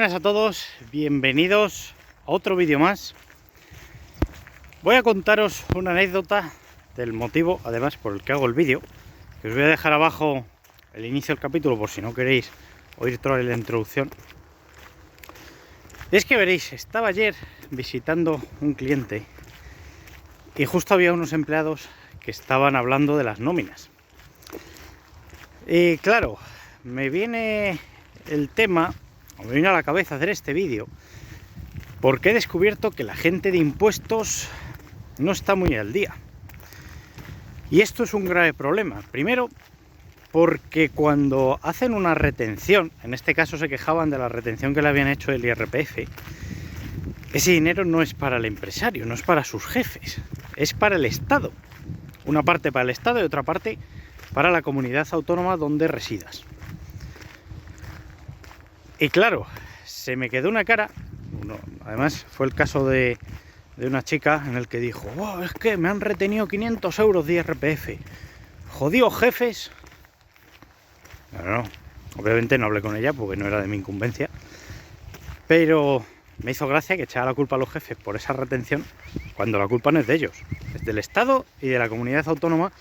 buenas a todos, bienvenidos a otro vídeo más. Voy a contaros una anécdota del motivo, además, por el que hago el vídeo, que os voy a dejar abajo el inicio del capítulo por si no queréis oír toda la introducción. Es que veréis, estaba ayer visitando un cliente y justo había unos empleados que estaban hablando de las nóminas. Y claro, me viene el tema, me viene a la cabeza hacer este vídeo porque he descubierto que la gente de impuestos no está muy al día. Y esto es un grave problema. Primero, porque cuando hacen una retención, en este caso se quejaban de la retención que le habían hecho del IRPF, ese dinero no es para el empresario, no es para sus jefes, es para el Estado. Una parte para el Estado y otra parte para la comunidad autónoma donde residas. Y claro, se me quedó una cara. Además fue el caso de una chica en el que dijo: wow, es que me han retenido 500 euros de IRPF. Jodidos jefes. No, obviamente no hablé con ella porque no era de mi incumbencia, pero me hizo gracia que echara la culpa a los jefes por esa retención cuando la culpa no es de ellos, es del Estado y de la comunidad autónoma,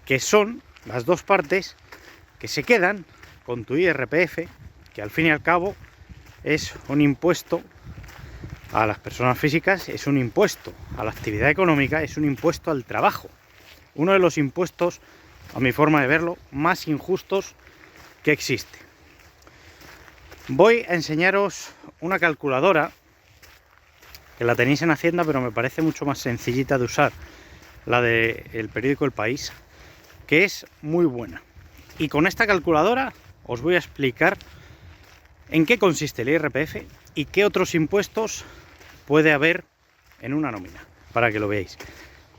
que son las dos partes que se quedan con tu IRPF, que al fin y al cabo es un impuesto a las personas físicas, es un impuesto a la actividad económica, es un impuesto al trabajo. Uno de los impuestos, a mi forma de verlo, más injustos que existe. Voy a enseñaros una calculadora que la tenéis en Hacienda, pero me parece mucho más sencillita de usar, la del periódico El País, que es muy buena. Y con esta calculadora os voy a explicar en qué consiste el IRPF y qué otros impuestos puede haber en una nómina, para que lo veáis.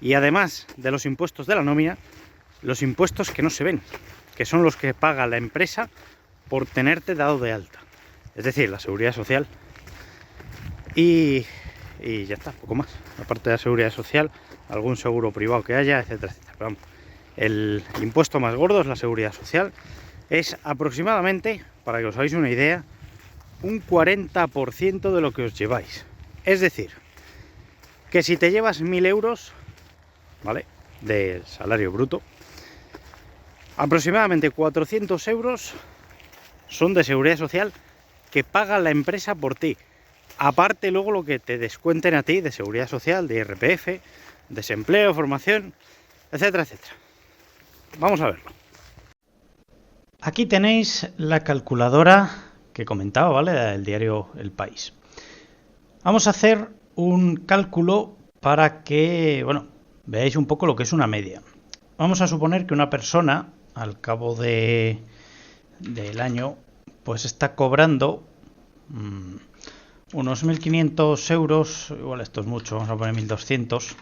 Y además de los impuestos de la nómina, los impuestos que no se ven, que son los que paga la empresa por tenerte dado de alta, es decir, la seguridad social. Y ya está, poco más. Aparte de la seguridad social, algún seguro privado que haya, etcétera, etcétera. Pero vamos, el impuesto más gordo es la seguridad social. Es aproximadamente, para que os hagáis una idea, un 40% de lo que os lleváis. Es decir, que si te llevas 1.000 euros, ¿vale?, de salario bruto, aproximadamente 400 euros son de seguridad social que paga la empresa por ti. Aparte luego lo que te descuenten a ti de seguridad social, de IRPF, desempleo, formación, etcétera, etcétera. Vamos a verlo. Aquí tenéis la calculadora que comentaba, ¿vale?, del diario El País. Vamos a hacer un cálculo para que, bueno, veáis un poco lo que es una media. Vamos a suponer que una persona, al cabo del año, pues está cobrando unos 1.500 euros, igual esto es mucho, vamos a poner 1.200,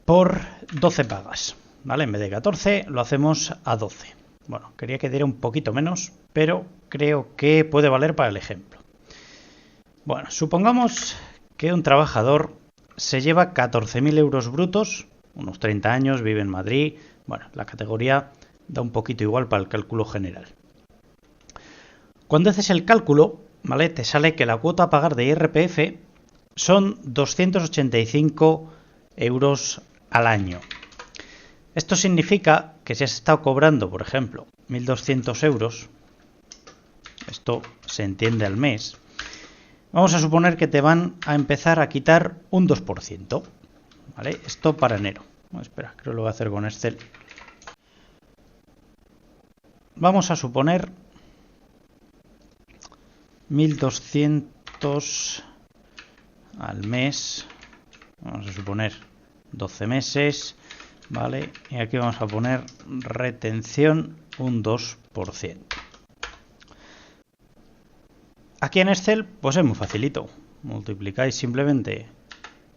por 12 pagas, ¿vale? En vez de 14 lo hacemos a 12. Bueno, quería que diera un poquito menos, pero creo que puede valer para el ejemplo. Bueno, supongamos que un trabajador se lleva 14.000 euros brutos, unos 30 años, vive en Madrid. Bueno, la categoría da un poquito igual para el cálculo general. Cuando haces el cálculo, ¿vale?, te sale que la cuota a pagar de IRPF son 285 euros al año. Esto significa que si has estado cobrando, por ejemplo, 1.200 euros, esto se entiende al mes, vamos a suponer que te van a empezar a quitar un 2%, ¿vale? Esto para enero. Espera, creo que lo voy a hacer con Excel. Vamos a suponer 1.200 al mes. Vamos a suponer 12 meses, ¿vale? Y aquí vamos a poner retención un 2%. Aquí en Excel, pues es muy facilito. Multiplicáis simplemente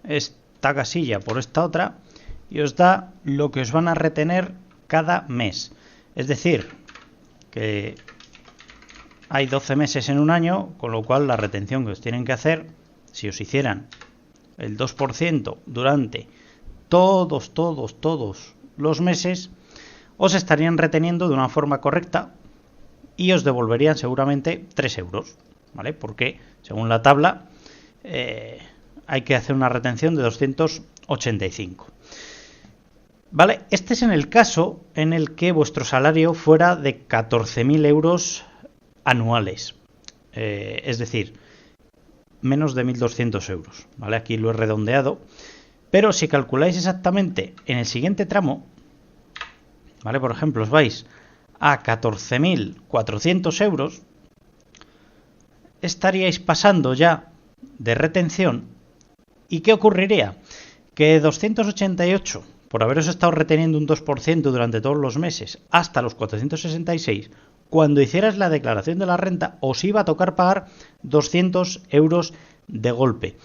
esta casilla por esta otra y os da lo que os van a retener cada mes. Es decir, que hay 12 meses en un año, con lo cual la retención que os tienen que hacer, si os hicieran el 2% durante todos los meses, os estarían reteniendo de una forma correcta y os devolverían seguramente 3 euros. ¿vale? Porque según la tabla hay que hacer una retención de 285. ¿Vale? Este es en el caso en el que vuestro salario fuera de 14.000 euros anuales. Es decir, menos de 1.200 euros. ¿Vale? Aquí lo he redondeado. Pero si calculáis exactamente en el siguiente tramo, ¿vale? Por ejemplo, os vais a 14.400 euros, estaríais pasando ya de retención. ¿Y qué ocurriría? Que 288, por haberos estado reteniendo un 2% durante todos los meses, hasta los 466, cuando hicieras la declaración de la renta, os iba a tocar pagar 200 euros de golpe.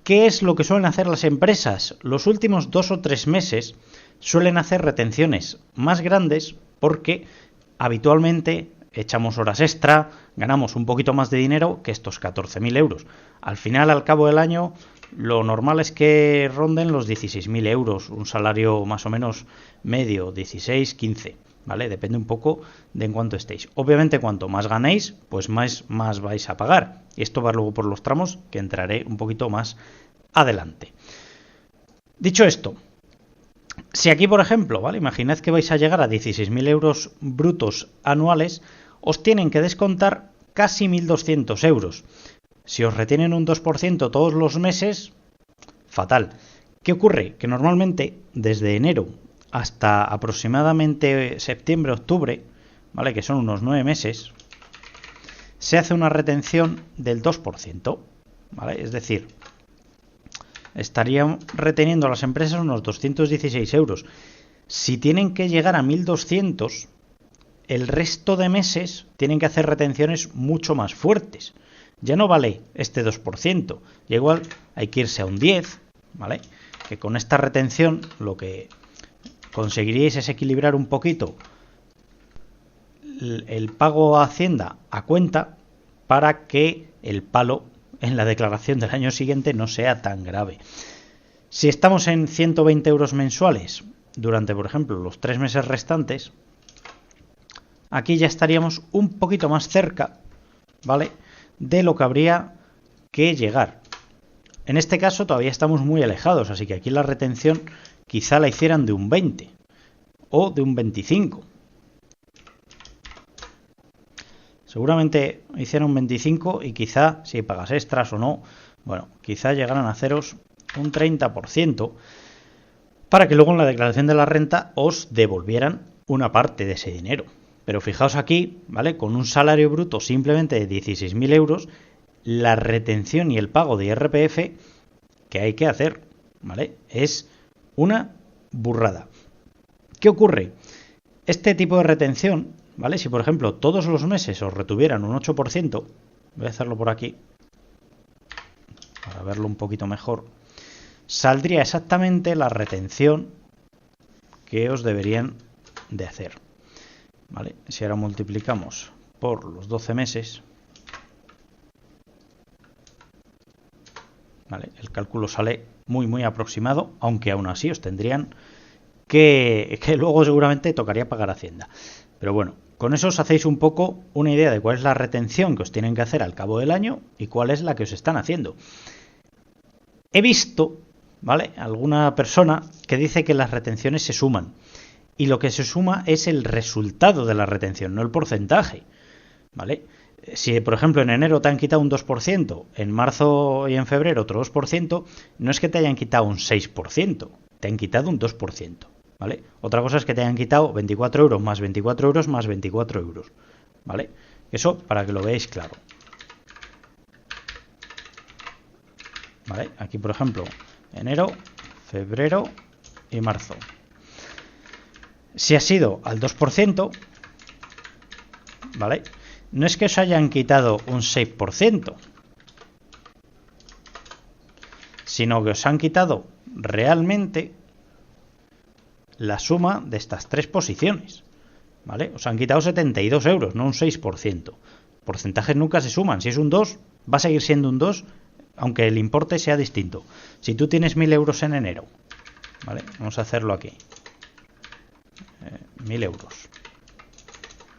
¿Qué es lo que suelen hacer las empresas? Los últimos 2 o 3 meses suelen hacer retenciones más grandes porque habitualmente echamos horas extra, ganamos un poquito más de dinero que estos 14.000 euros. Al final, al cabo del año, lo normal es que ronden los 16.000 euros, un salario más o menos medio, 16, 15, ¿vale? Depende un poco de en cuánto estéis. Obviamente, cuanto más ganéis, pues más vais a pagar. Y esto va luego por los tramos, que entraré un poquito más adelante. Dicho esto, si aquí, por ejemplo, ¿vale? Imaginad que vais a llegar a 16.000 euros brutos anuales, os tienen que descontar casi 1.200 euros. Si os retienen un 2% todos los meses, fatal. ¿Qué ocurre? Que normalmente desde enero hasta aproximadamente septiembre-octubre, ¿vale? Que son unos 9 meses, se hace una retención del 2%, ¿vale? Es decir, estarían reteniendo a las empresas unos 216 euros. Si tienen que llegar a 1.200, el resto de meses tienen que hacer retenciones mucho más fuertes. Ya no vale este 2%, ya igual hay que irse a un 10%, ¿vale? Que con esta retención lo que conseguiríais es equilibrar un poquito el pago a Hacienda a cuenta para que el palo en la declaración del año siguiente no sea tan grave. Si estamos en 120 euros mensuales durante, por ejemplo, los 3 meses restantes, aquí ya estaríamos un poquito más cerca, ¿vale?, de lo que habría que llegar. En este caso todavía estamos muy alejados, así que aquí la retención quizá la hicieran de un 20 o de un 25. Seguramente hicieran un 25 y quizá, si pagas extras o no, bueno, quizá llegaran a haceros un 30% para que luego en la declaración de la renta os devolvieran una parte de ese dinero. Pero fijaos aquí, ¿vale? Con un salario bruto simplemente de 16.000 euros, la retención y el pago de IRPF que hay que hacer, ¿vale? Es una burrada. ¿Qué ocurre? Este tipo de retención, ¿vale? Si por ejemplo todos los meses os retuvieran un 8%, voy a hacerlo por aquí para verlo un poquito mejor, saldría exactamente la retención que os deberían de hacer. ¿Vale? Si ahora multiplicamos por los 12 meses, ¿vale?, el cálculo sale muy aproximado, aunque aún así os tendrían que luego seguramente tocaría pagar Hacienda. Pero bueno, con eso os hacéis un poco una idea de cuál es la retención que os tienen que hacer al cabo del año y cuál es la que os están haciendo. He visto, ¿vale?, alguna persona que dice que las retenciones se suman. Y lo que se suma es el resultado de la retención, no el porcentaje, ¿vale? Si, por ejemplo, en enero te han quitado un 2%, en marzo y en febrero otro 2%, no es que te hayan quitado un 6%, te han quitado un 2%, ¿vale? Otra cosa es que te hayan quitado 24 euros más 24 euros más 24 euros, ¿vale? Eso para que lo veáis claro. ¿Vale? Aquí, por ejemplo, enero, febrero y marzo. Si ha sido al 2%, ¿vale?, no es que os hayan quitado un 6%, sino que os han quitado realmente la suma de estas 3 posiciones, ¿vale? Os han quitado 72 euros, no un 6%. Porcentajes nunca se suman. Si es un 2, va a seguir siendo un 2, aunque el importe sea distinto. Si tú tienes 1.000 euros en enero, ¿vale?, vamos a hacerlo aquí. 1.000 euros.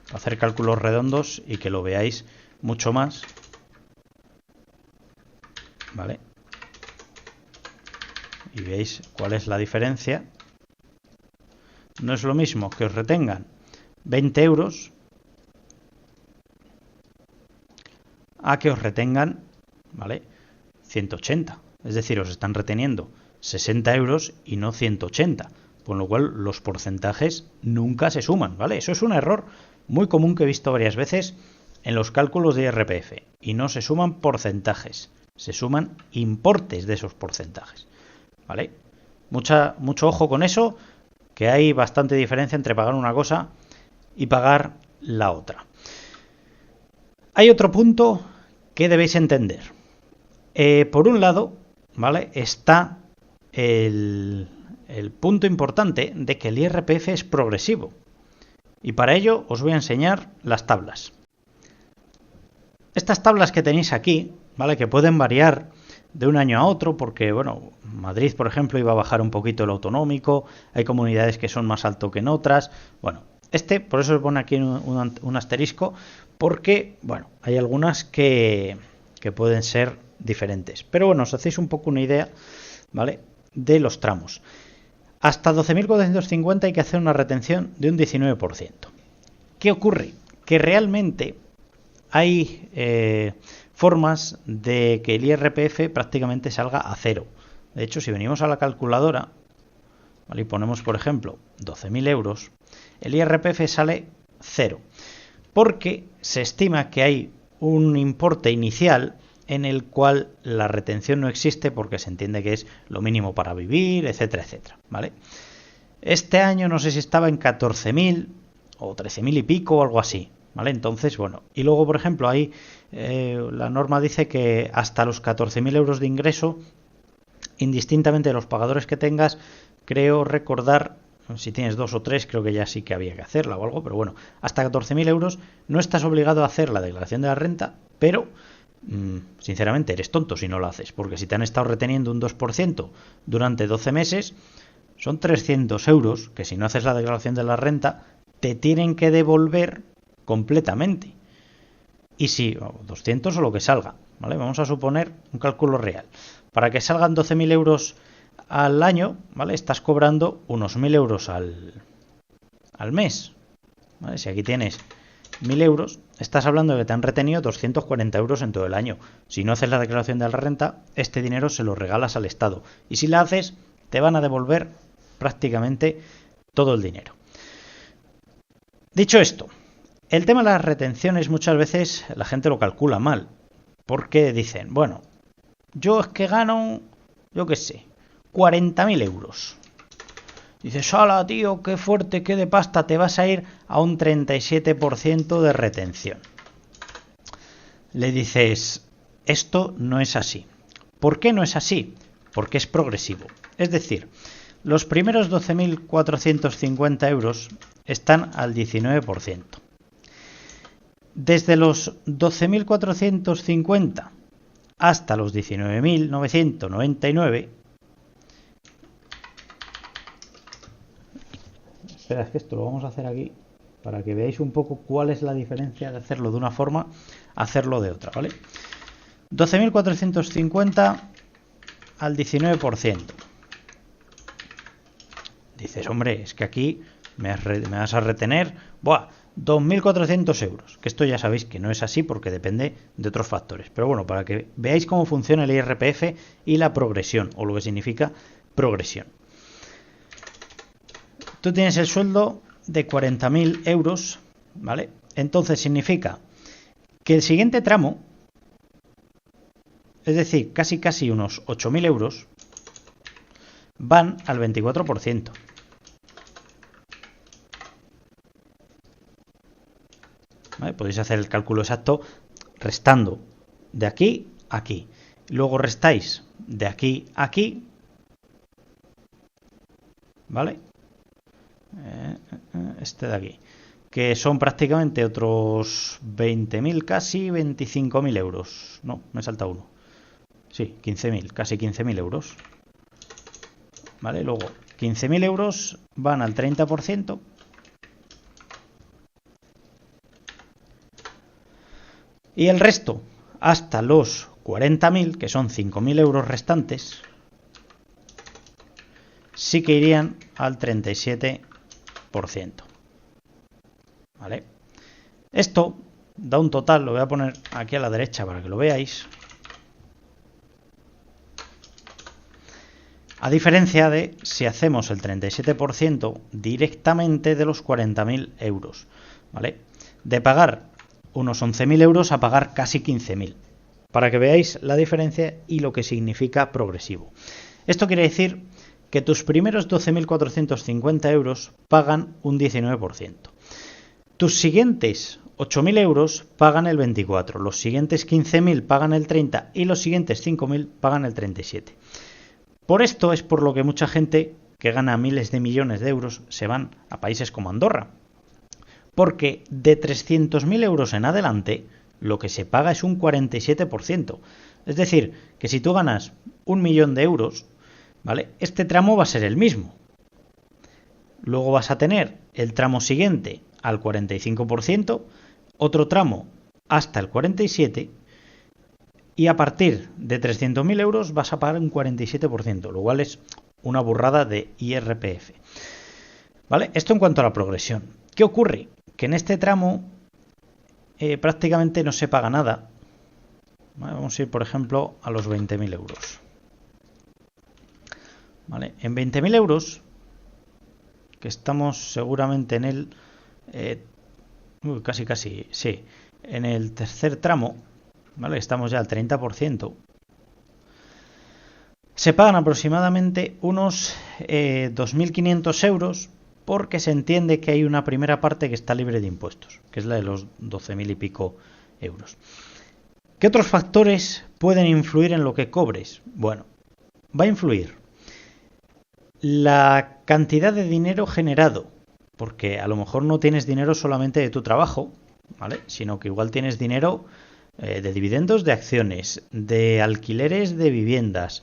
Para hacer cálculos redondos y que lo veáis mucho más ¿vale? Y veis cuál es la diferencia. No es lo mismo que os retengan 20 euros a que os retengan, ¿vale?, 180. Es decir, os están reteniendo 60 euros y no 180. Con lo cual los porcentajes nunca se suman, ¿vale? Eso es un error muy común que he visto varias veces en los cálculos de IRPF. Y no se suman porcentajes, se suman importes de esos porcentajes, ¿vale? Mucho ojo con eso, que hay bastante diferencia entre pagar una cosa y pagar la otra. Hay otro punto que debéis entender. Por un lado, ¿vale?, está el punto importante de que el IRPF es progresivo. Y para ello os voy a enseñar las tablas. Estas tablas que tenéis aquí, ¿vale?, que pueden variar de un año a otro, porque, bueno, Madrid, por ejemplo, iba a bajar un poquito el autonómico, hay comunidades que son más alto que en otras. Bueno, por eso se pone aquí un asterisco, porque, bueno, hay algunas que pueden ser diferentes. Pero bueno, os hacéis un poco una idea, ¿vale?, de los tramos. Hasta 12.450 hay que hacer una retención de un 19%. ¿Qué ocurre? Que realmente hay formas de que el IRPF prácticamente salga a cero. De hecho, si venimos a la calculadora, ¿vale?, y ponemos, por ejemplo, 12.000 euros, el IRPF sale cero, porque se estima que hay un importe inicial en el cual la retención no existe porque se entiende que es lo mínimo para vivir, etcétera, etcétera, ¿vale? Este año no sé si estaba en 14.000 o 13.000 y pico o algo así, ¿vale? Entonces, bueno, y luego, por ejemplo, ahí la norma dice que hasta los 14.000 euros de ingreso, indistintamente de los pagadores que tengas, creo recordar, si tienes 2 o 3, creo que ya sí que había que hacerla o algo, pero bueno, hasta 14.000 euros no estás obligado a hacer la declaración de la renta, pero sinceramente eres tonto si no lo haces, porque si te han estado reteniendo un 2% durante 12 meses, son 300 euros que si no haces la declaración de la renta te tienen que devolver completamente. Y si 200 o lo que salga, ¿vale? Vamos a suponer un cálculo real. Para que salgan 12.000 euros al año, ¿vale?, estás cobrando unos 1.000 euros al mes, ¿vale? Si aquí tienes 1.000 euros, estás hablando de que te han retenido 240 euros en todo el año. Si no haces la declaración de la renta, este dinero se lo regalas al Estado. Y si la haces, te van a devolver prácticamente todo el dinero. Dicho esto, el tema de las retenciones muchas veces la gente lo calcula mal. Porque dicen, bueno, yo es que gano, yo qué sé, 40.000 euros. Dices, ¡hala, tío, qué fuerte, qué de pasta! Te vas a ir a un 37% de retención. Le dices, esto no es así. ¿Por qué no es así? Porque es progresivo. Es decir, los primeros 12.450 euros están al 19%. Desde los 12.450 hasta los 19.999. Espera, es que esto lo vamos a hacer aquí para que veáis un poco cuál es la diferencia de hacerlo de una forma a hacerlo de otra, ¿vale? 12.450 al 19%. Dices, hombre, es que aquí me vas a retener 2.400 euros. Que esto ya sabéis que no es así porque depende de otros factores. Pero bueno, para que veáis cómo funciona el IRPF y la progresión, o lo que significa progresión. Tú tienes el sueldo de 40.000 euros, ¿vale? Entonces significa que el siguiente tramo, es decir, casi unos 8.000 euros, van al 24%. ¿Vale? Podéis hacer el cálculo exacto restando de aquí a aquí. Luego restáis de aquí a aquí, ¿vale? Este de aquí, que son prácticamente otros 20.000, casi 25.000 euros. No, me salta uno. Sí, 15.000, casi 15.000 euros. ¿Vale? Luego, 15.000 euros van al 30%. Y el resto, hasta los 40.000, que son 5.000 euros restantes, sí que irían al 37%. ¿Vale? Esto da un total, lo voy a poner aquí a la derecha para que lo veáis. A diferencia de si hacemos el 37% directamente de los 40.000 euros. ¿Vale? De pagar unos 11.000 euros a pagar casi 15.000. Para que veáis la diferencia y lo que significa progresivo. Esto quiere decir que tus primeros 12.450 euros pagan un 19%. Tus siguientes 8.000 euros pagan el 24%, los siguientes 15.000 pagan el 30% y los siguientes 5.000 pagan el 37%. Por esto es por lo que mucha gente que gana miles de millones de euros se van a países como Andorra. Porque de 300.000 euros en adelante lo que se paga es un 47%. Es decir, que si tú ganas 1.000.000 de euros, ¿vale? Este tramo va a ser el mismo. Luego vas a tener el tramo siguiente al 45%, otro tramo hasta el 47%, y a partir de 300.000 euros vas a pagar un 47%, lo cual es una burrada de IRPF. ¿Vale? Esto en cuanto a la progresión. ¿Qué ocurre? Que en este tramo prácticamente no se paga nada. ¿Vale? Vamos a ir, por ejemplo, a los 20.000 euros. ¿Vale? En 20.000 euros, que estamos seguramente en el... casi, sí. En el tercer tramo, ¿vale? Estamos ya al 30%. Se pagan aproximadamente unos 2.500 euros porque se entiende que hay una primera parte que está libre de impuestos, que es la de los 12.000 y pico euros. ¿Qué otros factores pueden influir en lo que cobres? Bueno, va a influir la cantidad de dinero generado, porque a lo mejor no tienes dinero solamente de tu trabajo, ¿vale? Sino que igual tienes dinero de dividendos de acciones, de alquileres de viviendas,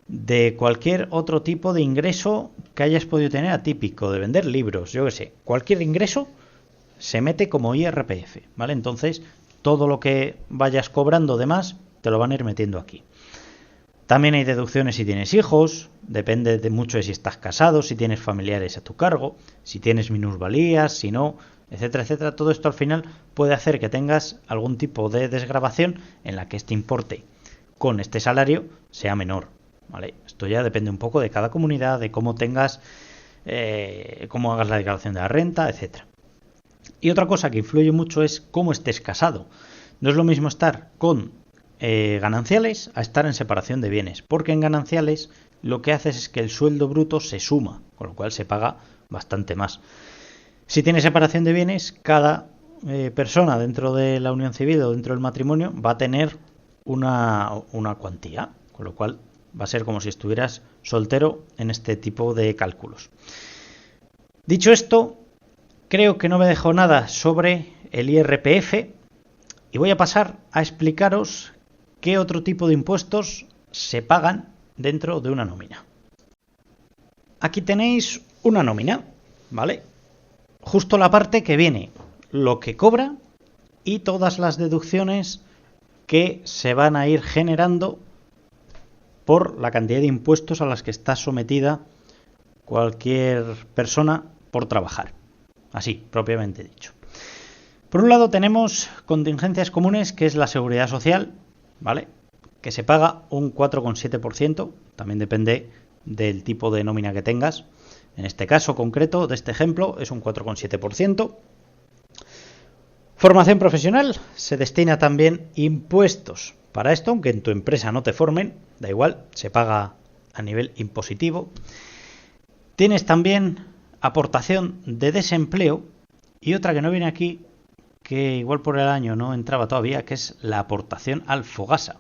de cualquier otro tipo de ingreso que hayas podido tener atípico, de vender libros, yo qué sé, cualquier ingreso se mete como IRPF, ¿vale? Entonces, todo lo que vayas cobrando de más, te lo van a ir metiendo aquí. También hay deducciones si tienes hijos, depende de mucho de si estás casado, si tienes familiares a tu cargo, si tienes minusvalías, si no, etcétera, etcétera. Todo esto al final puede hacer que tengas algún tipo de desgravación en la que este importe con este salario sea menor. ¿Vale? Esto ya depende un poco de cada comunidad, de cómo tengas, cómo hagas la declaración de la renta, etcétera. Y otra cosa que influye mucho es cómo estés casado. No es lo mismo estar con gananciales a estar en separación de bienes, porque en gananciales lo que haces es que el sueldo bruto se suma, con lo cual se paga bastante más. Si tienes separación de bienes, cada persona dentro de la unión civil o dentro del matrimonio va a tener una cuantía, con lo cual va a ser como si estuvieras soltero en este tipo de cálculos. Dicho esto, creo que no me dejo nada sobre el IRPF y voy a pasar a explicaros qué otro tipo de impuestos se pagan dentro de una nómina. Aquí tenéis una nómina, ¿vale? Justo la parte que viene lo que cobra y todas las deducciones que se van a ir generando por la cantidad de impuestos a las que está sometida cualquier persona por trabajar. Así, propiamente dicho. Por un lado tenemos contingencias comunes, que es la seguridad social, ¿vale? Que se paga un 4,7%, también depende del tipo de nómina que tengas. En este caso concreto, de este ejemplo, es un 4,7%. Formación profesional, se destina también impuestos para esto, aunque en tu empresa no te formen, da igual, se paga a nivel impositivo. Tienes también aportación de desempleo y otra que no viene aquí, que igual por el año no entraba todavía, que es la aportación al Fogasa.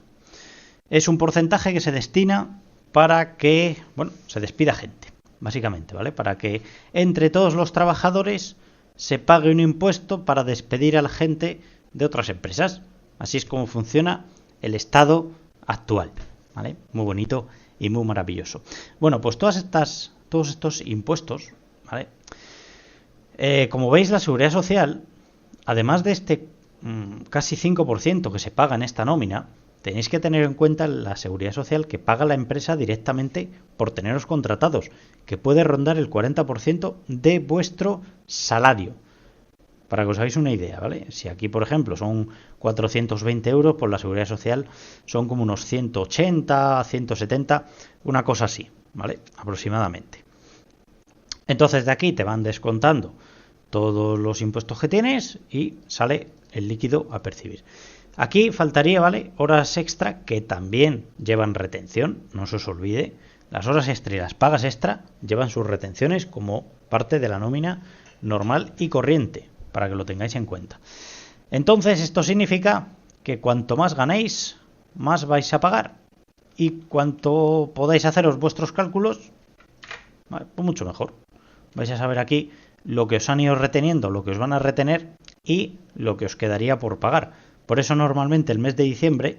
Es un porcentaje que se destina para que, bueno, se despida gente, básicamente, ¿vale? Para que entre todos los trabajadores se pague un impuesto para despedir a la gente de otras empresas. Así es como funciona el Estado actual, ¿vale? Muy bonito y muy maravilloso. Bueno, pues todos estos impuestos, ¿vale? Como veis, la seguridad social, además de este casi 5% que se paga en esta nómina, tenéis que tener en cuenta la seguridad social que paga la empresa directamente por teneros contratados, que puede rondar el 40% de vuestro salario. Para que os hagáis una idea, ¿vale? Si aquí, por ejemplo, son 420 euros, por la seguridad social son como unos 180, 170, una cosa así, ¿vale? Aproximadamente. Entonces de aquí te van descontando todos los impuestos que tienes y sale el líquido a percibir. Aquí faltaría, ¿vale?, horas extra que también llevan retención, no se os olvide. Las horas extra y las pagas extra llevan sus retenciones como parte de la nómina normal y corriente, para que lo tengáis en cuenta. Entonces esto significa que cuanto más ganéis, más vais a pagar. Y cuanto podáis haceros vuestros cálculos, pues mucho mejor. Vais a saber aquí lo que os han ido reteniendo, lo que os van a retener y lo que os quedaría por pagar. Por eso normalmente el mes de diciembre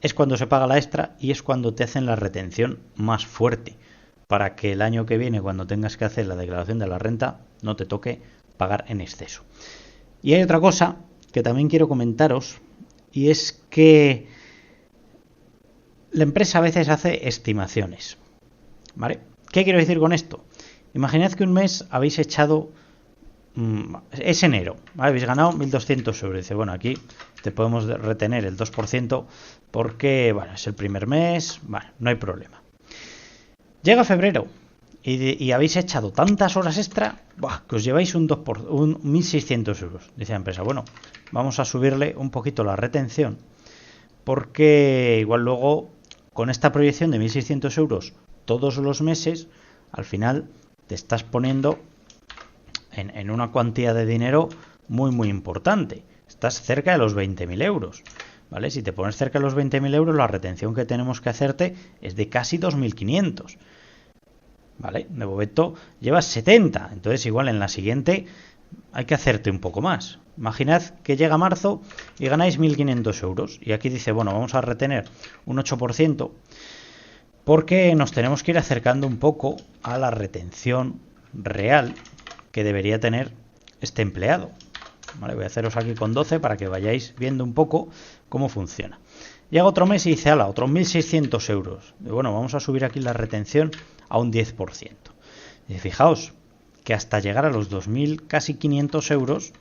es cuando se paga la extra y es cuando te hacen la retención más fuerte, para que el año que viene, cuando tengas que hacer la declaración de la renta, no te toque pagar en exceso. Y hay otra cosa que también quiero comentaros, y es que la empresa a veces hace estimaciones, ¿vale? ¿Qué quiero decir con esto? Imaginad que un mes habéis echado, es enero, ¿vale? Habéis ganado 1.200 euros. Dice, bueno, aquí te podemos retener el 2% porque, bueno, es el primer mes, bueno, no hay problema. Llega febrero y habéis echado tantas horas extra, que os lleváis un 1.600 euros. Dice la empresa, bueno, vamos a subirle un poquito la retención porque igual luego con esta proyección de 1.600 euros todos los meses, al final te estás poniendo en una cuantía de dinero muy muy importante. Estás cerca de los 20.000 euros, ¿vale? Si te pones cerca de los 20.000 euros, la retención que tenemos que hacerte es de casi 2.500, ¿vale? De momento llevas 70, entonces igual en la siguiente hay que hacerte un poco más. Imaginad que llega marzo y ganáis 1.500 euros y aquí dice, bueno, vamos a retener un 8%, porque nos tenemos que ir acercando un poco a la retención real que debería tener este empleado. Vale, voy a haceros aquí con 12 para que vayáis viendo un poco cómo funciona. Llega otro mes y dice, ala, otros 1.600 euros. Y bueno, vamos a subir aquí la retención a un 10%. Y fijaos que hasta llegar a los 2.000, casi 500 euros,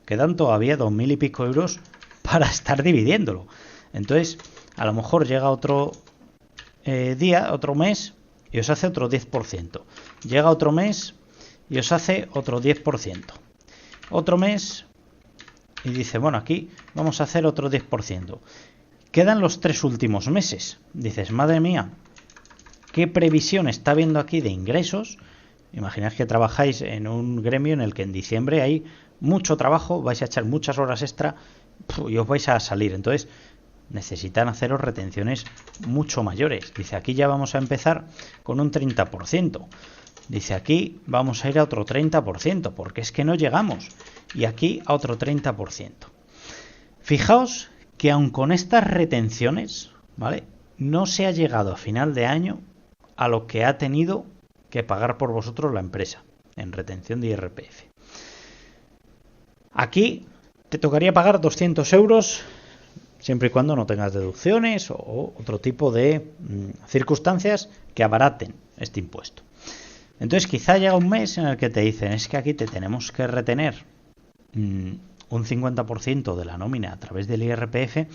quedan todavía 2.000 y pico euros para estar dividiéndolo. Entonces, a lo mejor llega otro día, otro mes, y os hace otro 10%. Llega otro mes y os hace otro 10%. Otro mes y dice, bueno, aquí vamos a hacer otro 10%. Quedan los 3 últimos meses. Dices, madre mía, ¿qué previsión está viendo aquí de ingresos? Imaginad que trabajáis en un gremio en el que en diciembre hay mucho trabajo, vais a echar muchas horas extra y os vais a salir. Entonces necesitan haceros retenciones mucho mayores. Dice, aquí ya vamos a empezar con un 30%. Dice, aquí vamos a ir a otro 30%, porque es que no llegamos. Y aquí a otro 30%. Fijaos que aun con estas retenciones, ¿vale?, no se ha llegado a final de año a lo que ha tenido que pagar por vosotros la empresa en retención de IRPF. Aquí te tocaría pagar 200 euros siempre y cuando no tengas deducciones o otro tipo de circunstancias que abaraten este impuesto. Entonces quizá llega un mes en el que te dicen, es que aquí te tenemos que retener un 50% de la nómina a través del IRPF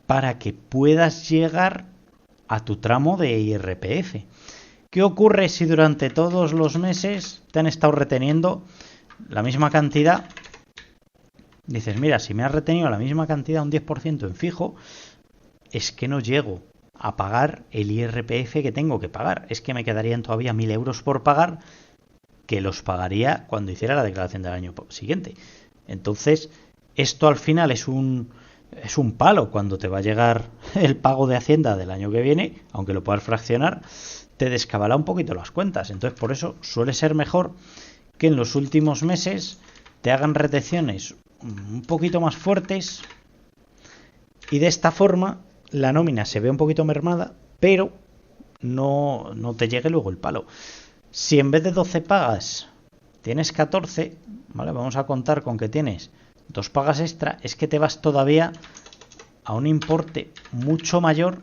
para que puedas llegar a tu tramo de IRPF. ¿Qué ocurre si durante todos los meses te han estado reteniendo la misma cantidad? Dices, mira, si me has retenido la misma cantidad, un 10% en fijo, es que no llego a pagar el IRPF que tengo que pagar. Es que me quedarían todavía 1.000 euros por pagar, que los pagaría cuando hiciera la declaración del año siguiente. Entonces, esto al final es un palo cuando te va a llegar el pago de Hacienda del año que viene, aunque lo puedas fraccionar, te descabala un poquito las cuentas. Entonces, por eso suele ser mejor que en los últimos meses te hagan retenciones un poquito más fuertes y de esta forma la nómina se ve un poquito mermada, pero no te llegue luego el palo. Si en vez de 12 pagas tienes 14, ¿vale?, vamos a contar con que tienes 2 pagas extra, es que te vas todavía a un importe mucho mayor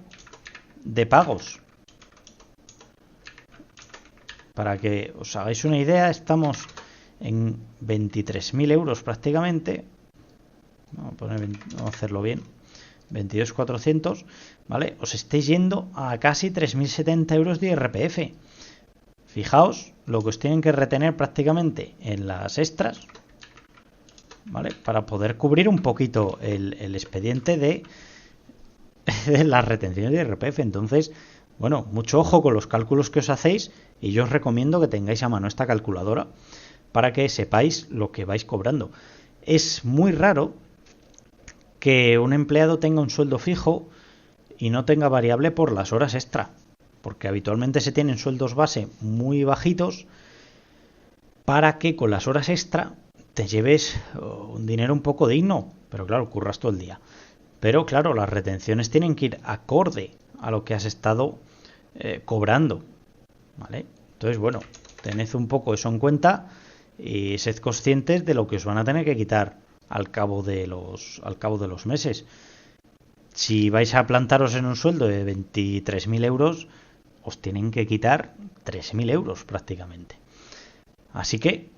de pagos. Para que os hagáis una idea, estamos en 23.000 euros prácticamente. Vamos a hacerlo bien. 22.400, ¿vale? Os estáis yendo a casi 3.070 euros de IRPF. Fijaos lo que os tienen que retener prácticamente en las extras, ¿vale? Para poder cubrir un poquito el expediente de las retenciones de IRPF. Entonces, bueno, mucho ojo con los cálculos que os hacéis, y yo os recomiendo que tengáis a mano esta calculadora para que sepáis lo que vais cobrando. Es muy raro que un empleado tenga un sueldo fijo y no tenga variable por las horas extra, porque habitualmente se tienen sueldos base muy bajitos para que con las horas extra te lleves un dinero un poco digno, pero claro, curras todo el día. Pero claro, las retenciones tienen que ir acorde a lo que has estado cobrando, ¿vale? Entonces, bueno, tened un poco eso en cuenta y sed conscientes de lo que os van a tener que quitar al cabo de los meses. Si vais a plantaros en un sueldo de 23.000 euros, os tienen que quitar 3.000 euros prácticamente. Así que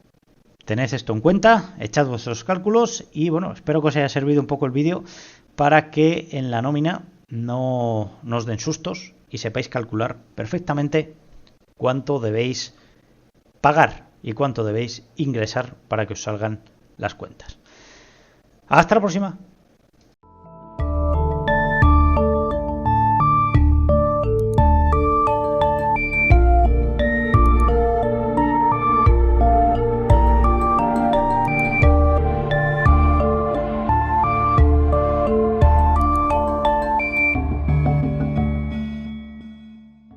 tened esto en cuenta, echad vuestros cálculos y bueno, espero que os haya servido un poco el vídeo para que en la nómina no os den sustos y sepáis calcular perfectamente cuánto debéis pagar y cuánto debéis ingresar para que os salgan las cuentas. Hasta la próxima.